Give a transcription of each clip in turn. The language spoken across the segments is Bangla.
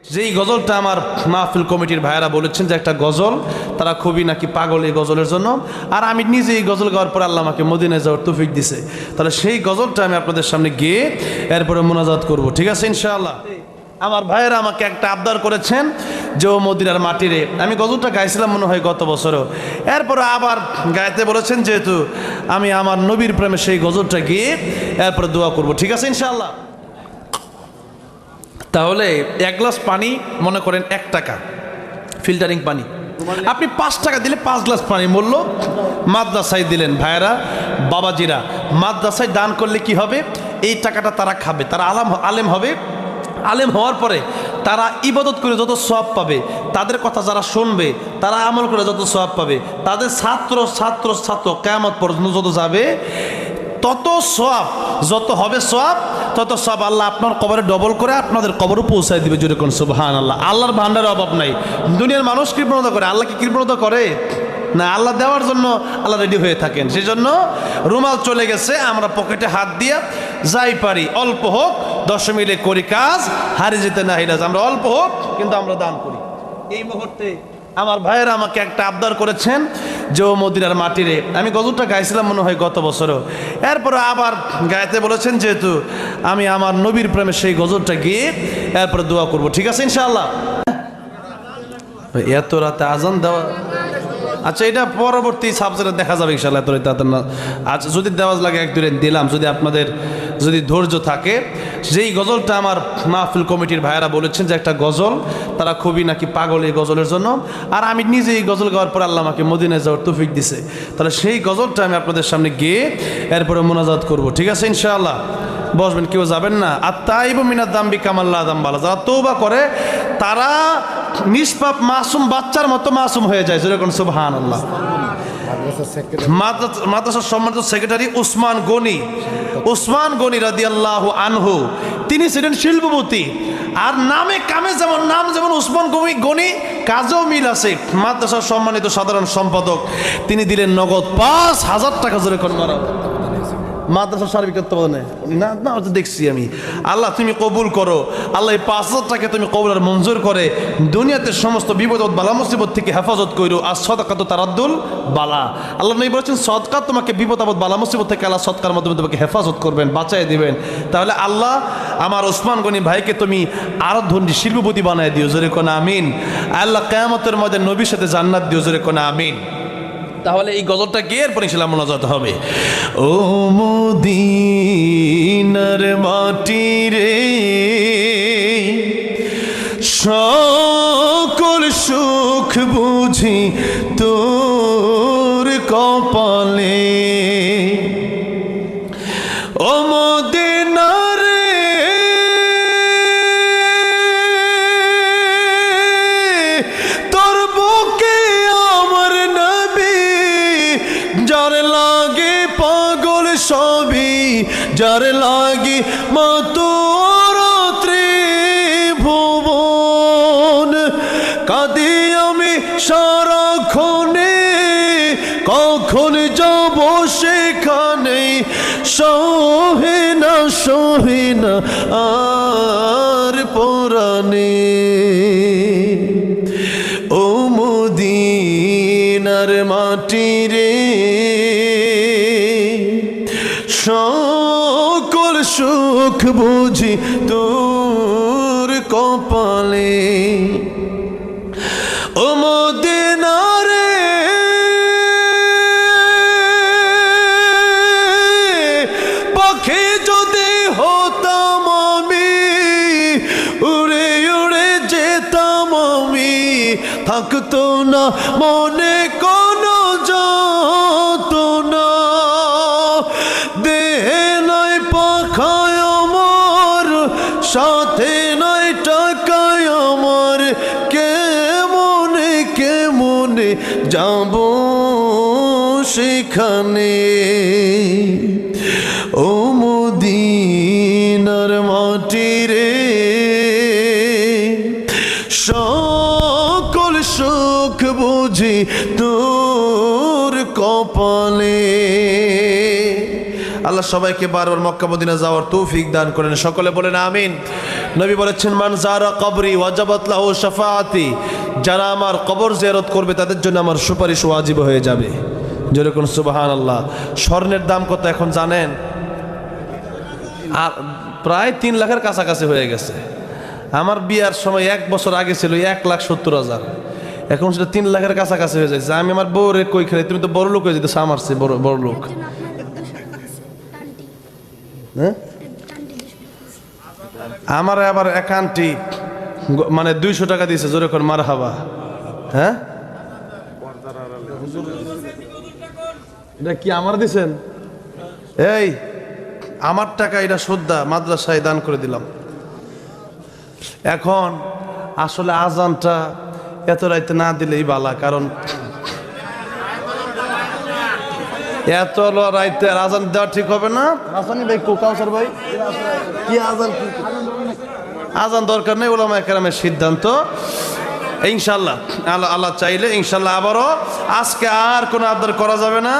যেই গজলটা আমার মাহফিল কমিটির ভাইয়েরা বলেছেন যে একটা গজল, তারা খুবই নাকি পাগল এই গজলের জন্য। আর আমি নিজে এই গজল গাওয়ার পর আল্লাহ আমাকে মদিনায় যাওয়ার তৌফিক দিছে। তাহলে সেই গজলটা আমি আপনাদের সামনে গিয়ে এরপরে মোনাজাত করব, ঠিক আছে ইনশাআল্লাহ। আমার ভাইয়েরা আমাকে একটা আবদার করেছেন যে ও মদিনার মাটিরে, আমি গজলটা গাইছিলাম মনে হয় গত বছরও, এরপরে আবার গাইতে বলেছেন, যেহেতু আমি আমার নবীর প্রেমে সেই গজলটা গিয়ে এরপরে দোয়া করব, ঠিক আছে ইনশাআল্লাহ। তাহলে এক গ্লাস পানি মনে করেন 1 টাকা, ফিল্টারিং পানি। আপনি 5 টাকা দিলে 5 গ্লাস পানি মূল্য। মাদ্রাসায় দিলেন ভাইয়েরা, বাবাজিরা, মাদ্রাসায় দান করলে কি হবে? এই টাকাটা তারা খাবে, তারা আলেম হবে। আলেম হওয়ার পরে তারা ইবাদত করে যত সওয়াব পাবে, তাদের কথা যারা শুনবে, তারা আমল করে যত সওয়াব পাবে, তাদের ছাত্র কিয়ামত পর্যন্ত যত যাবে তত সওয়াব, যত হবে সওয়াব তত সব আল্লাহ আপনার কবরে ডবল করে আপনাদের কবরে পৌঁছায় দিবে। জোরে কোন সুবহানাল্লাহ। আল্লাহর ভান্ডারের অভাব নাই। দুনিয়ার মানুষ কৃপণতা করে, আল্লাহ কি কৃপণতা করে না? আল্লাহ দেওয়ার জন্য আল্লাহ রেডি হয়ে থাকেন। সেই জন্য রুমাল চলে গেছে, আমরা পকেটে হাত দিয়া যাই পারি, অল্প হোক 10 মিলে করি কাজ, হারি যেতে না হিরাজ। আমরা অল্প হোক কিন্তু আমরা দান করি। এই মুহূর্তে আমার ভাইয়েরা আমাকে একটা আবদার করেছেন যে ও মদিনার মাটিরে, আমি গজলটা গাইছিলাম মনে হয় গত বছরও, এরপরে আবার গাইতে বলেছেন, যেহেতু আমি আমার নবীর প্রেমে সেই গজলটা গিয়ে এরপরে দোয়া করব, ঠিক আছে ইনশাআল্লাহ। এত রাতে আজান দেওয়া, আচ্ছা এটা পরবর্তী সাবজেক্টে দেখা যাবে ইনশাআল্লাহ। এত রাতে না, আচ্ছা যদি দেওয়াজ লাগে 1-2 দিলাম, যদি আপনাদের যদি ধৈর্য থাকে। যেই গজলটা আমার মাহফিল কমিটির ভাইয়েরা বলেছেন যে একটা গজল, তারা খুবই নাকি পাগল এই গজলের জন্য। আর আমি নিজে এই গজল গাওয়ার পর আল্লাহ আমাকে মদিনায় যাওয়ার তৌফিক দিছে। তাহলে সেই গজলটা আমি আপনাদের সামনে গিয়ে এরপরে মোনাজাত করব, ঠিক আছে ইনশাআল্লাহ। বসবেন, কেউ যাবেন না। আত্তাইবু মিনাদ যামবি কামাল্লা যামবালা, যারা তওবা করে তারা নিষ্পাপ মাসুম বাচ্চার মতো মাসুম হয়ে যায়। যেরকম সুবহানাল্লাহ। মাদ্রাসার সম্মানিত সেক্রেটারি উসমান গনি রাদিয়াল্লাহু আনহু, তিনি ছিলেন শিল্পপতি। আর নামে কামে যেমন নাম, যেমন উসমান গনি, কাজেও মিল আছে। মাদ্রাসার সম্মানিত সাধারণ সম্পাদক, তিনি দিলেন নগদ 5,000 টাকা। জোরে কোন মারা মাদ্রাসা সার্বিক তত্ত্বাবধানে না না দেখছি আমি। আল্লাহ তুমি কবুল করো, আল্লাহ এই 5,000 টাকা তুমি কবুল আর মঞ্জুর করে দুনিয়াতে সমস্ত বিপদ বালা মুসিবত থেকে হেফাজত করো। আর সদকা তো তারাদ্দুল বালা, আল্লাহ নবী বলেছেন সদকা তোমাকে বিপদ আপদ বালা মুসিবত থেকে আল্লাহ সদকার মাধ্যমে তোমাকে হেফাজত করবেন, বাঁচাই দিবেন। তাহলে আল্লাহ আমার ওসমান গনি ভাইকে তুমি আরো ধনী শিল্পপতি বানায় দিও। জোরে কোন আমিন। আল্লাহ কিয়ামতের ময়দানে নবীর সাথে জান্নাত দিও। জোরে কোন আমিন। তাহলে এই গজলটা গিয়ে এরপর ইনশাআল্লাহ মোনাজাত হবে। ও মদিনার মাটি রে, সকল সুখ বুঝি তোর কপালে। ও মদিনা রে, তোর বুকে আমার নবী, যার লাগে পাগল সবই, যার লাগে মাতোর ত্রিভুবন। কাঁদি আমি সারাক্ষণে, কখন যাব সেখানে, সহে না আর পরাণে। ও মদিনার মাটি রে, সকল সুখ বুঝি তোর কপালে। ও মদিনা রে, পাখি যদি হতাম আমি, উড়ে উড়ে যেতাম আমি, থাকতো না মনে কোনো যন্ত্রণা। দেহে নাই পাখায় আমার, সাথে নাই টাকায় আমার, কেমনে যাব সেখানে। ও মদিনার মাটি রে, সকল সুখ বুঝি তোর কপালে। আল্লাহ সবাইকে বারবার মক্কা মদিনা যাওয়ার তৌফিক দান করেন। সকলে বলেন আমিন। নবী বলেছেন মান যারা কবরি ওয়াজাবাত লাহু শাফাআতি, যারা আমার কবর জিয়ারত করবে তাদের জন্য আমার সুপারিশ ওয়াজিব হয়ে যাবে। যেরকম সুবহানাল্লাহ। স্বর্ণের দাম কত এখন জানেন? আর প্রায় 3 লাখের কাছাকাছি হয়ে গেছে। আমার বিয়ার সময় 1 বছর আগে ছিল 1,70,000, এখন সেটা 3 লাখের কাছাকাছি হয়ে যাচ্ছে। আমি আমার বউরে কই খেলে, তুমি তো বড় লোক হয়ে যেতে, সামারছি বড় লোক। হ্যাঁ, আমার আবার একান্টি মানে 200 টাকা দিয়েছে, জোরে করে মারহাবা। হ্যাঁ, এটা কি আমার দিছেন? এই আমার টাকা, এটা শ্রদ্ধা মাদ্রাসায় দান করে দিলাম। এখন আসলে আজানটা এত রাইতে না দিলেই বালা, কারণ এত রাইতে আজান দেওয়া ঠিক হবে না। হাসানি ভাই, কাউসার ভাই, কি আজান? আজান দরকার নেই, উলামায়ে কেরামের সিদ্ধান্ত। ইনশাল্লাহ আল্লাহ চাইলে ইনশাল্লাহ আবারও আজকে আর কোনো আবদার করা যাবে না।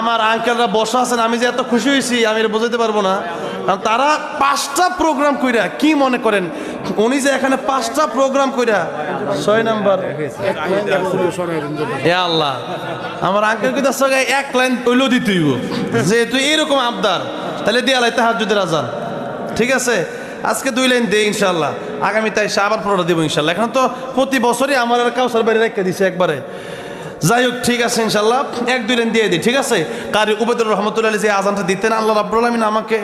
আমার আঙ্কেলরা বসা আছেন, আমি যে এত খুশি হয়েছি আমি বোঝাতে পারবো না। কারণ তারা 5টা প্রোগ্রাম কইরা, কি মনে করেন উনি যে এখানে 5টা প্রোগ্রাম কইরা 6 নাম্বার, এ আল্লাহ, আমার আঙ্কেল কইতার সঙ্গে 1 লাইন তৈল দিতেইব, যেহেতু এরকম আবদার, তাহলে দিয়ে আলাই তাহাজ্জুদের আজান। ঠিক আছে, আজকে 2 লাইন দেই ইনশাল্লাহ, আগামী তাই আবার পুরোটা দেবো ইনশাল্লাহ। এখন তো প্রতি বছরই আমার আর কাউসার বাড়ি রেখে দিছে একবারে। যাই হোক, ঠিক আছে ইনশাল্লাহ 1-2 লাইন দিয়ে দিই। ঠিক আছে, কারি উবাইদুর রহমতুল্লাহ যে আজানটা দিতেন, আল্লাহ রাব্বুল আলামিন আমাকে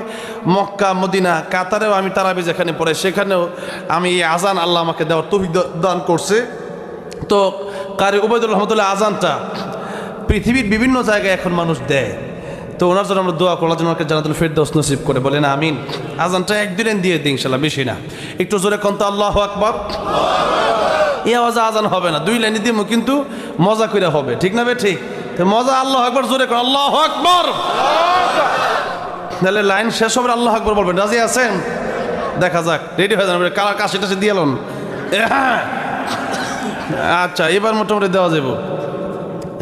মক্কা, মদিনা, কাতারেও আমি তারাবি যেখানে পড়ে সেখানেও আমি এই আজান আল্লাহ আমাকে দেওয়ার তৌফিক দান করছে। তো কারি উবাইদুর রহমতুল্লাহ আজানটা পৃথিবীর বিভিন্ন জায়গায় এখন মানুষ দেয়। তো ওনার জন্য আমরা দোয়া করলাম, যেন ওনাকে জান্নাতুল ফেরদাউস নসিব করে, বলেন আমিন। আজানটা 1-2 লাইন দিয়ে দিই ইনশাল্লাহ, বেশি না। একটু জোরে কোন তো আল্লাহু আকবার। এই আওয়াজে আজান হবে না, 2 লাইনে দিব, কিন্তু মজা করে হবে। ঠিক না বে? ঠিক। তো মজা আল্লাহু আকবার, জোরে করে আল্লাহু আকবার। তাহলে লাইন শেষ হবে, আল্লাহু আকবার বলবেন। রাজি আছেন? দেখা যাক, রেডি হয়ে যান। কাশিটা দিয়ে এলেন। আচ্ছা, এবার মোটামুটি দেওয়া যাবো।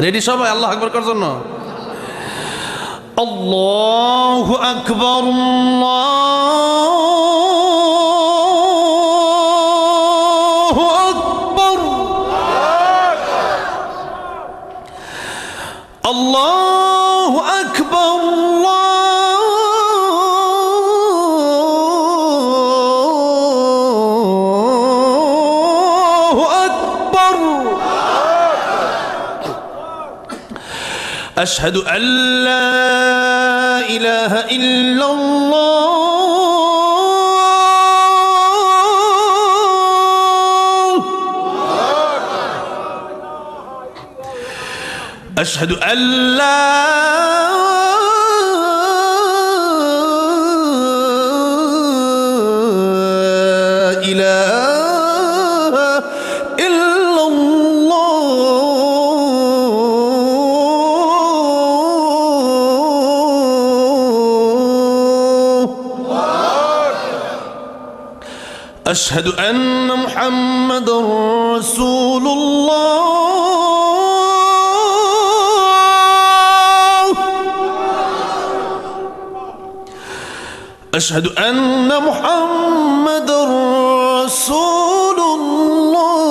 রেডি সবাই আল্লাহু আকবার করার জন্য? আল্লাহু আকবার, আল্লাহু আকবার, আল্লাহু আকবার, আল্লাহু আকবার। আশহাদু আল্লা ইলাহা ইল্লাল্লাহ, আশহাদু আল্লা ইলাহা ইল্লাল্লাহ, أشهد أن محمد رسول الله، أشهد أن محمد رسول الله.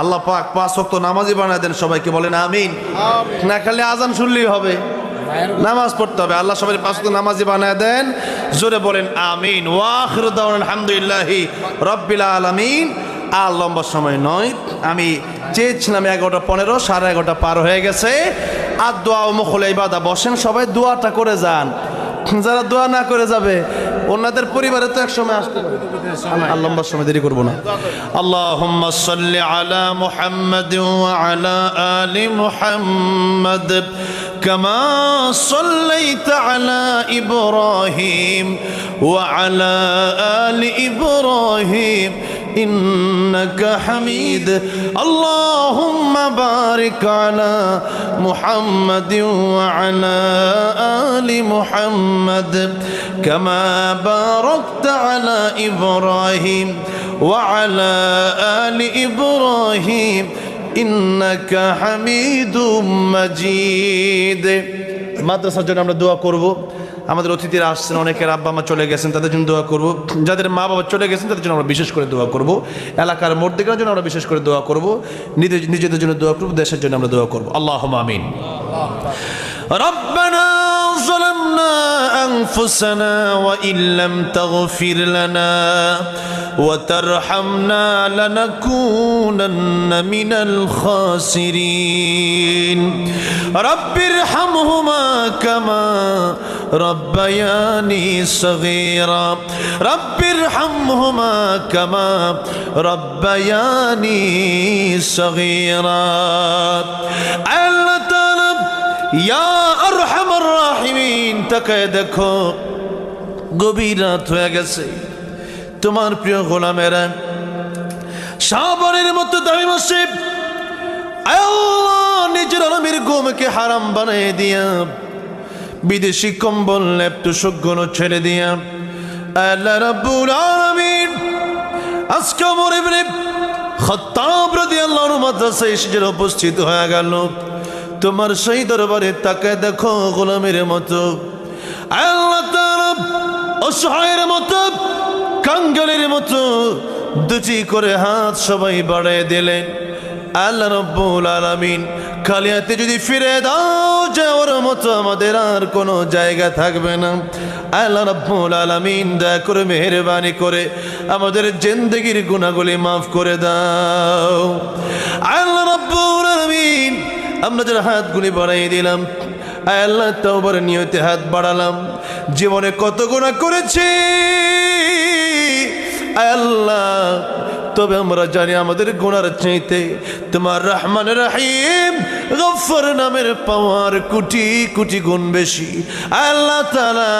আল্লাহ পাক 5 ওয়াক্ত নামাজি বানায় দেন সবাইকে, বলেন আমিন। না খালি আজান শুনলেই হবে, নামাজ পড়তে হবে। আল্লাহ সবাই 5 ওয়াক্ত নামাজি বানায় দেন, জোরে বলেন আমিন। ওয়া আখিরু দাওয়ানা আলহামদুলিল্লাহি রাব্বিল আলামিন। আর লম্বা সময় নয়, আমি চেয়েছিলাম 11:15, 11:30 পার হয়ে গেছে। আর দোয়া ও মুখল ইবাদা, বসেন সবাই, দোয়াটা করে যান। যারা দোয়া না করে যাবে ওনাদের পরিবারে তো এক সময় আসতে হবে। আর লম্বা সময় দেরি করবো না। আল্লাহুম্মা সাল্লি আলা মুহাম্মাদ ওয়া আলা আলি মুহাম্মাদ কামা সাল্লাইতা আলা ইব্রাহিম ওয়া আলা আলি ইব্রাহিম إنك حميد. اللهم بارك على محمد وعلى آل محمد كما باركت على إبراهيم وعلى آل إبراهيم ইন্নাকা হামিদুম মাজিদ। মাদ্রাসার জন্য আমরা দোয়া করব। আমাদের অতিথিরা আসছেন, অনেকের আব্বা মা চলে গেছেন, তাদের জন্য দোয়া করব। যাদের মা বাবা চলে গেছেন তাদের জন্য আমরা বিশেষ করে দোয়া করব। এলাকার মর্দিকের জন্য আমরা বিশেষ করে দোয়া করব। নিজেদের জন্য দোয়া করব, দেশের জন্য আমরা দোয়া করব। আল্লাহুম্মা আমিন। রব্বানা ظلمنا أنفسنا وإن لم تغفر لنا وترحمنا لنكونن من الخاسرين رب ارحمهما كما ربياني صغيرا رب ارحمهما كما ربياني صغيرا الله تعالى يا أرحم الراحمين তাকায় দেখো গভীর রাত হয়ে গেছে, তোমার প্রিয় গোলামেরা শাবানের মতো দামি মাসে আল্লাহ নিজের আলমের ঘুমকে হারাম বানিয়ে দিয়া বিদেশি কম্বল লেপ তোষকগুলো ছেড়ে দিয়া আল্লাহ রাব্বুল আলামিন আজকে ওমর ইবনে খাত্তাব রাদিয়াল্লাহু আনহু মাদ্রাসায় এসে উপস্থিত হয়ে গেল। তোমার সেই দরবারে তাকায় দেখো গোলামের মতো আল্লাহ তাআলা অসহায়ের মতো কাঙ্গালের মতো দুটি করে হাত সবাই বাড়িয়ে দিলেন। আল্লাহ রাব্বুল আলামিন খালি হাতে যদি ফিরে দাও যাওয়ার মতো আমাদের আর কোনো জায়গা থাকবে না। আল্লাহ রাব্বুল আলামিন দয়া করে মেহেরবানি করে আমাদের জিন্দেগির গুনাহগুলি মাফ করে দাও। আল্লাহ রাব্বুল আলামিন আমরা যারা হাতগুলি বাড়াই দিলাম, আল্লাহ তওবার নিয়তে হাত বাড়ালাম, জীবনে কত গুনাহ করেছি আল্লাহ, তবে আমরা জানি আমাদের গুনার চাইতে তোমার রহমান রহিম গফফার নামের পাওয়ার কোটি কোটি গুণ বেশি। আল্লাহ তাআলা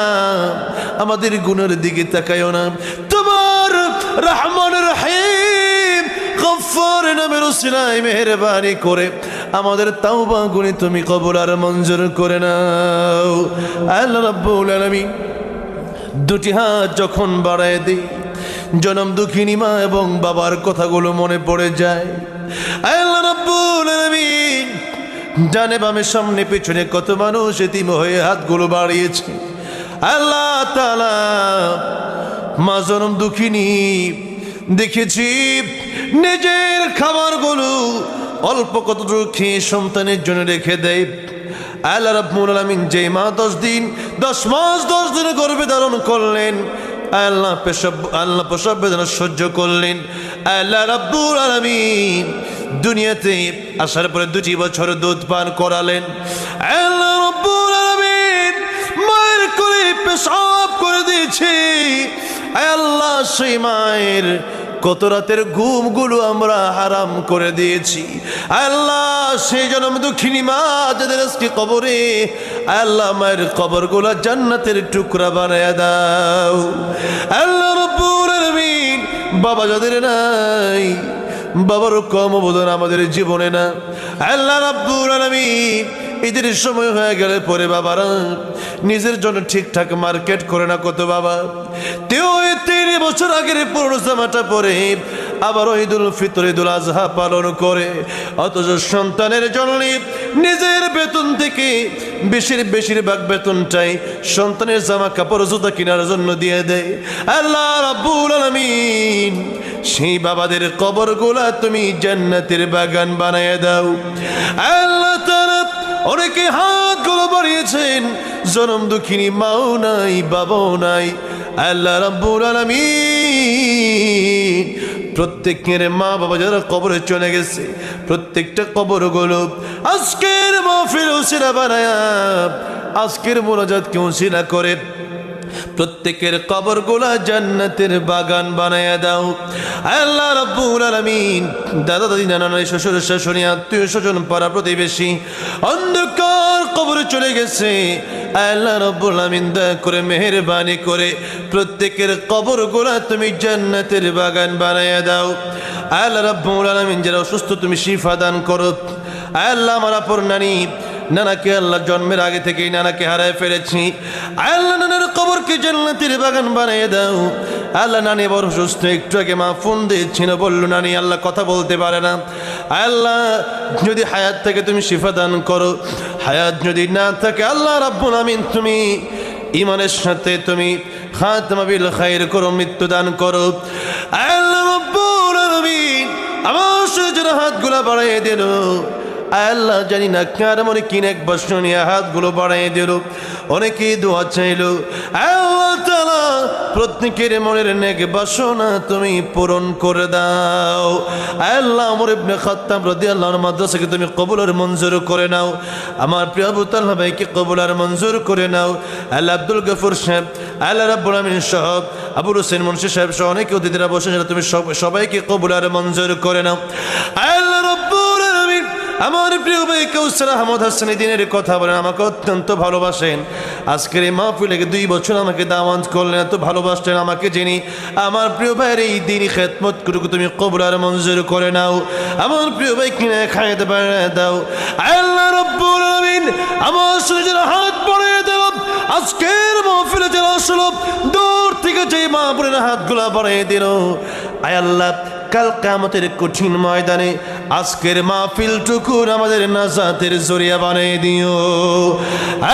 আমাদের গুনার দিকে তাকায়ও না, তোমার রহমান রহিম গফফার নামের উসিলায় মেহেরবানি করে আমাদের তাওবা গুলি তুমি কবুল আর মঞ্জুর করে নাও। আল্লাহ রাব্বুল আলামিন দুটি হাত যখন বাড়ায় দিই জনম দুঃখিনী মা এবং বাবার কথাগুলো মনে পড়ে যায়। আল্লাহ রাব্বুল আলামিন ডানে বামে সামনে পেছনে কত মানুষ এতিম হয়ে হাতগুলো বাড়িয়েছে। আল্লাহ তাআলা মা জনম দুঃখিনী দেখেছি নিজের খাবারগুলো অল্প কতটুকু খেয়ে সন্তানের জন্য রেখে দেয়। আল্লাহ রাব্বুল আলামিন যে মা 10 মাস 10 দিন গর্ভে ধারণ করলেন, আল্লাহ প্রসব বেদনা সহ্য করলেন। আল্লাহ রাব্বুল আলামিন দুনিয়াতে আসার পরে 2 বছর দুধ পান করালেন। আল্লাহ রাব্বুল আলামিন মায়ের কোলে পেশাব করে দিয়েছে। আল্লাহ সেই মায়ের কত রাতের ঘুমগুলো আমরা হারাম করে দিয়েছি। আল্লাহ সেই জনম দুঃখিনী মা যাদের আজকে কবরে, আল্লাহ মায়ের কবরগুলো জান্নাতের টুকরা বানায় দাও। আল্লাহ রাব্বুল আলামিন বাবা যাদের নাই, বাবারও কম অবদান আমাদের জীবনে না। আল্লাহ রাব্বুল আলামিন ঈদের সময় হয়ে গেলে পরে বাবারা নিজের জন্য ঠিকঠাক মার্কেট করে না। কত বাবা 3 বছর আগের পুরো জামাটা পরে আবার ঈদুল ফিতর ঈদুল আজহা পালন করে, অথচ সন্তানের জন্য নিজের বেতন থেকে বেশিরভাগ বেতনটাই সন্তানের জামা কাপড় জুতা কেনার জন্য দিয়ে দেয়। আল্লাহ রাব্বুল আলামিন সেই বাবাদের কবরগুলা তুমি জান্নাতের বাগান বানায় দাও। আল্লাহ তাআলা অনেকে হাতগুলো বাড়িয়েছেন, জনম দুঃখিনী মাও নাই বাবাও নাই। আল্লাহ রাব্বুল আলামিন প্রত্যেকের মা বাবা যারা কবরে চলে গেছে প্রত্যেকটা কবরগুলো আজকের মাহফিল উসিলা বানায়া, আজকের মুনাজাতকে উসিলা করে প্রত্যেকের কবরগুলা জান্নাতের বাগান বানায়া দাও। আল্লাহ রাব্বুল আলামিন দাদা দাদি নানা নানি শ্বশুর শাশুড়ি আত্মীয় স্বজন পাড়া প্রতিবেশী অন্ধকার কবরে চলে গেছে। আল্লাহ রাব্বুল আলামিন দয়া করে মেহেরবানি করে প্রত্যেকের কবরগুলা তুমি জান্নাতের বাগান বানায়া দাও। আল্লাহ রাব্বুল আলামিন যারা অসুস্থ তুমি শিফা দান করো। আল্লাহ আমার আপন নানি নানাকে আল্লাহ জন্মের আগে থেকেই নানাকে হারায় ফেলেছি। আল্লাহ নানার কবরকে জান্নাতের বাগান বানিয়ে দাও। আল্লাহ নানি বড় সুস্থ, একটু আগে মা ফোন দিয়েছিল, বললো নানি আল্লাহ কথা বলতে পারে না। আল্লাহ যদি হায়াত থেকে তুমি শিফা দান করো, হায়াত যদি না থাকে আল্লাহ রাব্বুল আমিন তুমি ইমানের সাথে তুমি খাতমা বিল খাইর করো, মৃত্যু দান করো। আল্লাহ রাব্বুল আমিন আমার শরীরের হাতগুলো বাড়াইয়ে দিল। আল্লাহ জানি না কার মনে কি নেক বাসনা নিয়ে হাতগুলো বাড়াইয়ে দিল, অনেকেই দোয়া চাইল। আল্লাহ তাআলা প্রত্যেকের মনের নেক বাসনা তুমি পূরণ করে দাও। আল্লাহ ওমর ইবনে খাত্তাব রাদিয়াল্লাহু আনহু মাদ্রাসাকে তুমি কবুল আর মঞ্জুর করে নাও। আমার প্রিয় আবু তালহা ভাইকে কবুল আর মঞ্জুর করে নাও। আল্লাহ আব্দুল গফুর সাহেব, আল্লাহ রাব্বুল আমিন সহ আবুল হোসেন মুন্সি সাহেব সহ অনেকে অতিথিরা বসে, তুমি সবাইকে কবুল আর মঞ্জুর করে নাও। আল্লাহ রাব্বুল আমিন আমার প্রিয় ভাই কাউসার আহমদ হাসান দিনের কথা বলেন, আমাকে অত্যন্ত ভালোবাসেন। আজকের এই মাহফিলে 2 বছর আমাকে দাওয়াত করলেন, এত ভালোবাসলেন আমাকে। যিনি আমার প্রিয় ভাইয়ের এই দিনই খেদমত করুক তুমি কবুল আর মঞ্জুর করে নাও। আমার প্রিয় ভাই কিনে খাইতে পারে দাও। আল্লাহ রাব্বুল আমিন আমার শরীরের হাত বাড়িয়ে দাও। আজকের মাহফিলে যারা আসলো দূর থেকে যে মা বোনের হাতগুলা বাড়িয়ে দিল, আয় আল্লাহ কাল কিয়ামতের কঠিন ময়দানে আজকের মাহফিলটুকু আমাদের নাজাতের জরিয়া বানিয়ে দিও।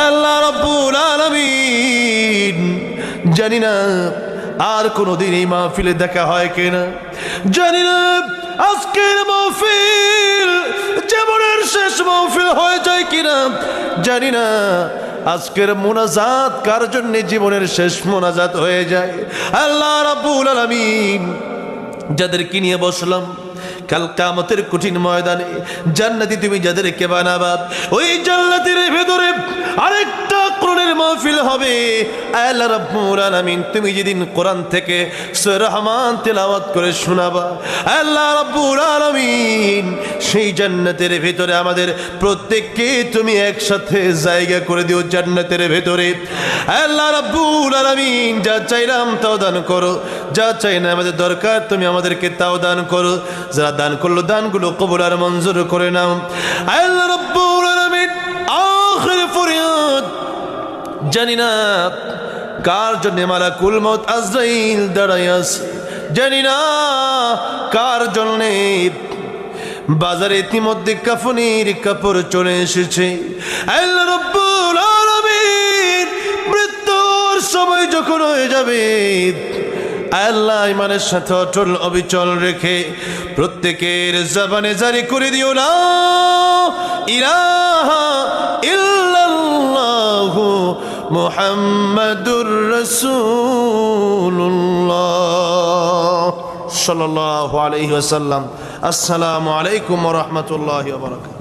আল্লাহ রাব্বুল আলামিন জানি না আর কোনোদিন এই মাহফিলে দেখা হয় কিনা, জানি না আজকের মাহফিল জীবনের শেষ মাহফিল হয়ে যায় কিনা, জানি না আজকের মোনাজাত কার জন্য জীবনের শেষ মোনাজাত হয়ে যায়। আল্লাহ রাব্বুল আলামিন যাদেরকে নিয়ে বসলাম কাল কিয়ামতের কঠিন ময়দানে জান্নাতি তুমি যাদেরকে বানাবা, ওই জান্নাতের ভেতরে আরেকটা কোরআনের মাহফিল হবে। আল্লাহ রাব্বুল আলামিন তুমি যেদিন কোরআন থেকে সূরা রহমান তেলাওয়াত করে শোনাবা, আল্লাহ রাব্বুল আলামিন সেই জান্নাতের ভেতরে আমাদের প্রত্যেককে তুমি একসাথে জায়গা করে দিও জান্নাতের ভেতরে। আল্লাহ রাব্বুল আলামিন যা চাইলাম তাও দান করো, যা চাই না আমাদের দরকার তুমি আমাদেরকে তাও দান করো। যারা দান করলো দানগুলো কবুল আর মঞ্জুর করে নাও। আল্লাহ রাব্বুল আলামিন আখির ফরিয়াদ, জানি না কার জন্য মালাকুল মউত আজরাইল দাঁড়ায় আছে, জানি না কার জন্য বাজারে ইতিমধ্যে কাফনের কাপড় চলে এসেছে। আল্লাহ রাব্বুল আলামিন মৃত্যুর সময় যখন হয়ে যাবে, আল্লাহ ইমানের সাথে অটল অবিচল রেখে প্রত্যেকের জবানে জারি করে দিও লা ইলাহা ইল্লাল্লাহু মুহাম্মাদুর রাসূলুল্লাহ সাল্লাল্লাহু আলাইহি ওয়াসাল্লাম। আসসালামু আলাইকুম ওয়া রাহমাতুল্লাহি ওয়া বারাকাতুহু।